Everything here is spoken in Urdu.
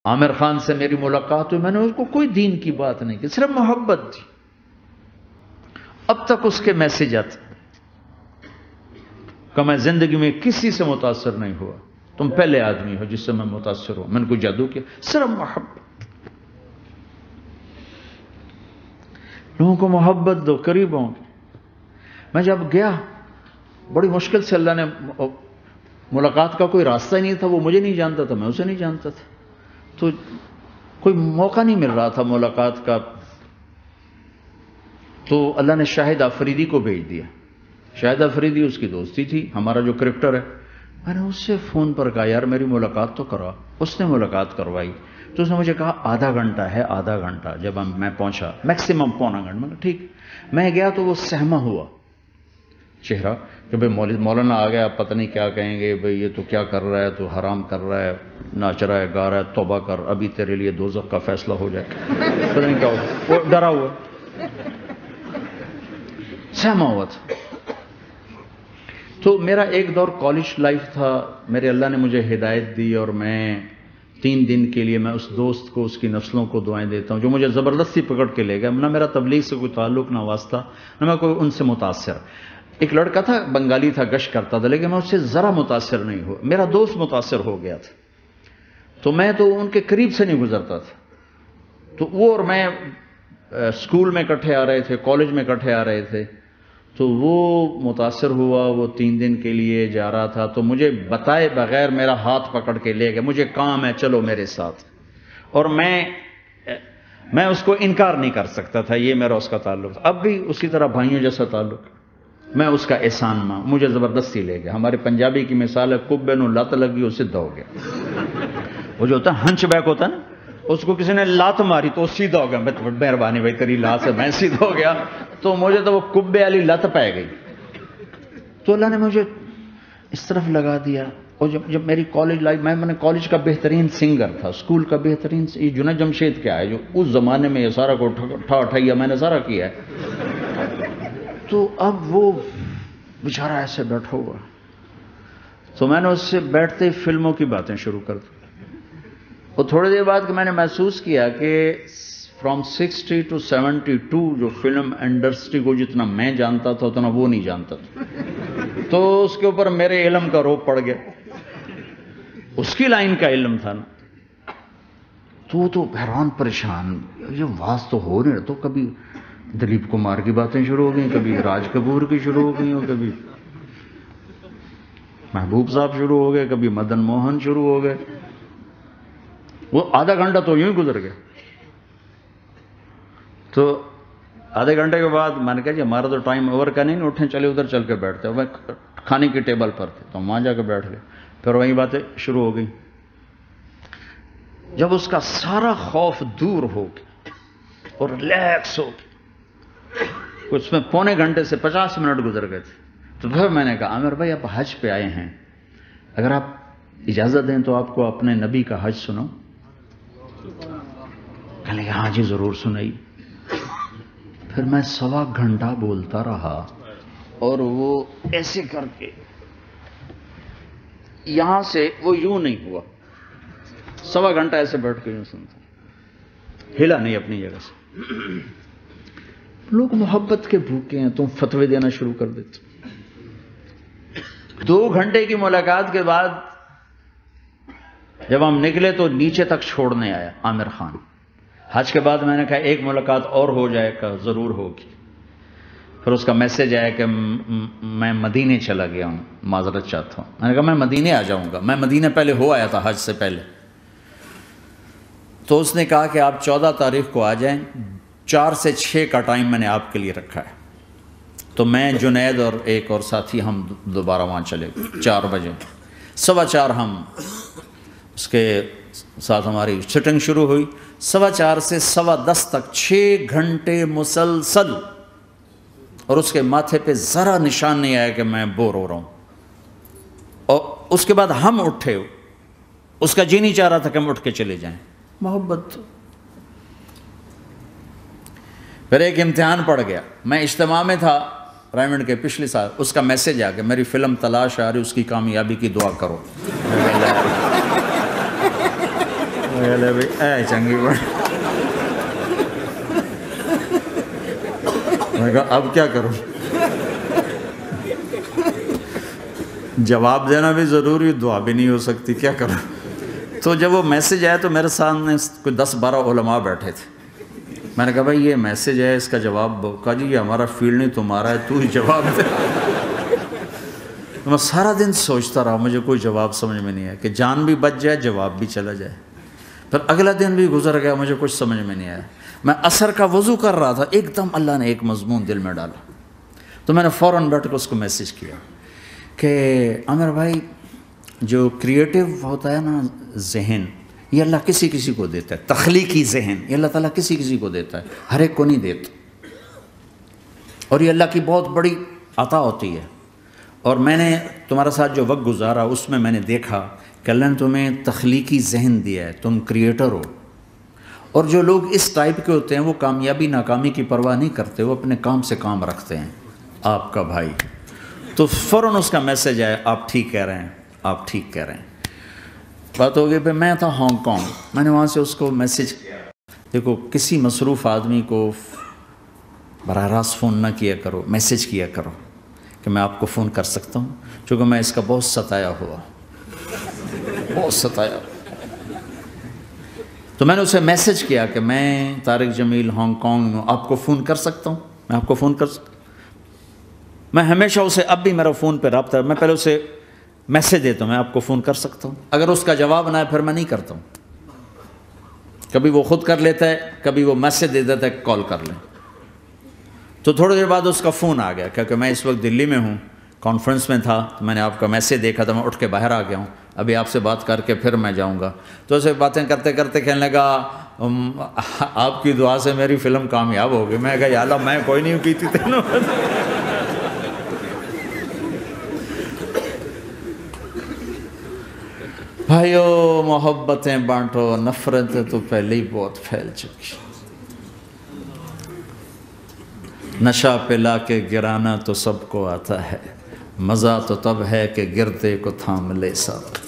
عامر خان سے میری ملاقات ہوئی، میں نے اس کو کوئی دین کی بات نہیں کی، صرف محبت تھی. اب تک اس کے میسج آتے کہ میں زندگی میں کسی سے متاثر نہیں ہوا، تم پہلے آدمی ہو جس سے میں متاثر ہوں. میں نے کوئی جادو کیا، صرف محبت. لوگوں کو محبت دو، قریب ہوں. میں جب گیا بڑی مشکل سے اللہ نے، ملاقات کا کوئی راستہ ہی نہیں تھا، وہ مجھے نہیں جانتا تھا، میں اسے نہیں جانتا تھا، تو کوئی موقع نہیں مل رہا تھا ملاقات کا. تو اللہ نے شاہد آفریدی کو بھیج دیا. شاہد آفریدی اس کی دوستی تھی، ہمارا جو کرکٹر ہے. میں نے اس سے فون پر کہا یار میری ملاقات تو کرا. اس نے ملاقات کروائی. تو اس نے مجھے کہا آدھا گھنٹہ ہے، آدھا گھنٹہ. جب میں پہنچا میکسیمم پونا گھنٹہ. میں نے ٹھیک. میں گیا تو وہ سہما ہوا چہرہ کہ بھئی مولانا آ گیا، پتہ نہیں کیا کہیں گے، بھئی یہ تو کیا کر رہا ہے، تو حرام کر رہا ہے، ناچ رہا ہے، گا رہا ہے، توبہ کر، ابھی تیرے لیے دوزخ کا فیصلہ ہو جائے. پتہ نہیں کیا ہوگا. وہ ڈرا ہوا سہما ہوا تھا. تو میرا ایک دور کالج لائف تھا. میرے اللہ نے مجھے ہدایت دی اور میں 3 دن کے لیے میں اس دوست کو، اس کی نسلوں کو دعائیں دیتا ہوں جو مجھے زبردستی پکڑ کے لے گیا. نہ میرا تبلیغ سے کوئی تعلق، نہ واسطہ، نہ میں کوئی ان سے متاثر. ایک لڑکا تھا، بنگالی تھا، گشت کرتا تھا، لیکن میں اس سے ذرا متاثر نہیں ہوا. میرا دوست متاثر ہو گیا تھا، تو میں تو ان کے قریب سے نہیں گزرتا تھا. تو وہ اور میں اسکول میں اکٹھے آ رہے تھے، کالج میں اکٹھے آ رہے تھے. تو وہ متاثر ہوا، وہ 3 دن کے لیے جا رہا تھا، تو مجھے بتائے بغیر میرا ہاتھ پکڑ کے لے گیا. مجھے کام ہے، چلو میرے ساتھ. اور میں اس کو انکار نہیں کر سکتا تھا، یہ میرا اس کا تعلق تھا. اب بھی اسی طرح بھائیوں جیسا تعلق. میں اس کا احسان ماں، مجھے زبردستی لے گیا. ہمارے پنجابی کی مثال ہے، کبے نو لت لگی وہ سیدھا ہو گیا. وہ جو ہوتا ہے ہنچ بیک ہوتا ہے نا، اس کو کسی نے لات ماری تو وہ سیدھا ہو گیا. مہربانی بھائی تیری لات سے میں سیدھا ہو گیا. تو مجھے تو وہ کبے والی لت پہ گئی. تو اللہ نے مجھے اس طرف لگا دیا. اور جب میری کالج لائف، میں نے کالج کا بہترین سنگر تھا، اسکول کا بہترین، یہ جنید جمشید کیا ہے جو اس زمانے میں یہ سارا کو اٹھایا میں نے سارا کیا ہے. تو اب وہ بیچارہ ایسے بیٹھا ہوا. تو میں نے اس سے بیٹھتے ہی فلموں کی باتیں شروع کر دی. اور تھوڑی دیر بعد میں نے محسوس کیا کہ فرام 60 to 72 جو فلم انڈسٹری کو جتنا میں جانتا تھا اتنا وہ نہیں جانتا تھا. تو اس کے اوپر میرے علم کا روپ پڑ گیا. اس کی لائن کا علم تھا نا. تو حیران پریشان، یہ واز تو ہو رہے. تو کبھی دلیپ کمار کی باتیں شروع ہو گئیں، کبھی راج کپور کی شروع ہو گئی، اور کبھی محبوب صاحب شروع ہو گئے، کبھی مدن موہن شروع ہو گئے. وہ آدھا گھنٹہ تو یوں ہی گزر گیا. تو آدھے گھنٹے کے بعد میں نے کہا جی ہمارا تو ٹائم اوور کا نہیں، اٹھیں چلے ادھر چل کے بیٹھتے. میں کھانے کی ٹیبل پر تھے تو وہاں جا کے بیٹھ گئے. پھر وہی باتیں شروع ہو گئی. جب اس کا سارا خوف دور ہو گیا اور ریلیکس ہو گیا، اس میں پونے گھنٹے سے 50 منٹ گزر گئے تھے. تو پھر میں نے کہا عامر بھائی آپ حج پہ آئے ہیں، اگر آپ اجازت دیں تو آپ کو اپنے نبی کا حج سنو. کہنے لگے ہاں جی ضرور سنائی. پھر میں 1.25 گھنٹہ بولتا رہا اور وہ ایسے کر کے یہاں سے وہ یوں نہیں ہوا. 1.25 گھنٹہ ایسے بیٹھ کے یوں سنتا، ہلا نہیں اپنی جگہ سے. لوگ محبت کے بھوکے ہیں، تم فتوے دینا شروع کر دیتے. 2 گھنٹے کی ملاقات کے بعد جب ہم نکلے تو نیچے تک چھوڑنے آیا عامر خان. حج کے بعد میں نے کہا ایک ملاقات اور ہو جائے گا، ضرور ہوگی. پھر اس کا میسج آیا کہ میں مدینے چلا گیا ہوں، معذرت چاہتا ہوں. میں نے کہا میں مدینے آ جاؤں گا. میں مدینے پہلے ہو آیا تھا حج سے پہلے. تو اس نے کہا کہ آپ 14 تاریخ کو آ جائیں، 4 سے 6 کا ٹائم میں نے آپ کے لیے رکھا ہے. تو میں جنید اور ایک اور ساتھی ہم دوبارہ وہاں چلے گئے. 4 بجے 4:15 ہم اس کے ساتھ ہماری سٹنگ شروع ہوئی. 4:15 سے 10:15 تک 6 گھنٹے مسلسل. اور اس کے ماتھے پہ ذرا نشان نہیں آیا کہ میں بور ہو رہا ہوں. اور اس کے بعد ہم اٹھے، اس کا جی نہیں چاہ رہا تھا کہ ہم اٹھ کے چلے جائیں. محبت. پھر ایک امتحان پڑ گیا. میں اجتماع میں تھا رائمنڈ کے پچھلے سال. اس کا میسج آ گیا میری فلم تلاش آ رہی، اس کی کامیابی کی دعا کرو. میں لے بھی اے چنگی بڑی. میں نے کہا اب کیا کروں؟ جواب دینا بھی ضروری، دعا بھی نہیں ہو سکتی، کیا کروں؟ تو جب وہ میسیج آیا تو میرے سامنے کوئی 10-12 علماء بیٹھے تھے. میں نے کہا بھائی یہ میسیج ہے، اس کا جواب دو. کہا جی یہ ہمارا فیلڈ نہیں تمہارا ہے، تو ہی جواب دے. میں سارا دن سوچتا رہا، مجھے کوئی جواب سمجھ میں نہیں آیا کہ جان بھی بچ جائے، جواب بھی چلا جائے. پھر اگلا دن بھی گزر گیا، مجھے کچھ سمجھ میں نہیں آیا. میں عصر کا وضو کر رہا تھا، ایک دم اللہ نے ایک مضمون دل میں ڈالا. تو میں نے فوراً بیٹھ کے اس کو میسیج کیا کہ عامر بھائی جو کریٹیو ہوتا ہے نا ذہن، یہ اللہ کسی کسی کو دیتا ہے. تخلیقی ذہن یہ اللہ تعالیٰ کسی کسی کو دیتا ہے، ہر ایک کو نہیں دیتا. اور یہ اللہ کی بہت بڑی عطا ہوتی ہے. اور میں نے تمہارے ساتھ جو وقت گزارا اس میں نے دیکھا کہ اللہ نے تمہیں تخلیقی ذہن دیا ہے، تم کریٹر ہو. اور جو لوگ اس ٹائپ کے ہوتے ہیں وہ کامیابی ناکامی کی پرواہ نہیں کرتے، وہ اپنے کام سے کام رکھتے ہیں. آپ کا بھائی تو فوراً اس کا میسیج آیا، آپ ٹھیک کہہ رہے ہیں، آپ ٹھیک کہہ رہے ہیں. بات ہو گئی. پھر میں تھا ہانگ کانگ، میں نے وہاں سے اس کو میسیج کیا. دیکھو کسی مصروف آدمی کو براہ راست فون نہ کیا کرو، میسیج کیا کرو کہ میں آپ کو فون کر سکتا ہوں، چونکہ میں اس کا بہت ستایا ہوا، بہت ستایا. تو میں نے اسے میسیج کیا کہ میں طارق جمیل ہانگ کانگ میں آپ کو فون کر سکتا ہوں، میں آپ کو فون کر سکتا ہوں. میں ہمیشہ اسے، اب بھی میرا فون پہ رابطہ ہے، میں پہلے اسے میسیج دیتا ہوں میں آپ کو فون کر سکتا ہوں. اگر اس کا جواب نہ ہے پھر میں نہیں کرتا ہوں. کبھی وہ خود کر لیتا ہے، کبھی وہ میسیج دے دیتا ہے کال کر لیں. تو تھوڑی دیر بعد اس کا فون آ گیا کیونکہ میں اس وقت دلی میں ہوں، کانفرنس میں تھا. تو میں نے آپ کا میسیج دیکھا تھا، میں اٹھ کے باہر آ گیا ہوں، ابھی آپ سے بات کر کے پھر میں جاؤں گا. تو اسے باتیں کرتے کرتے کہنے لگا آپ کی دعا سے میری فلم کامیاب ہو گئی. میں کہا یا اللہ میں کوئی نہیں کیتی تینوں. بھائیو محبتیں بانٹو، نفرتیں تو پہلے ہی بہت پھیل چکی. نشہ پلا کے گرانا تو سب کو آتا ہے، مزہ تو تب ہے کہ گرتے کو تھام لے ساتھ.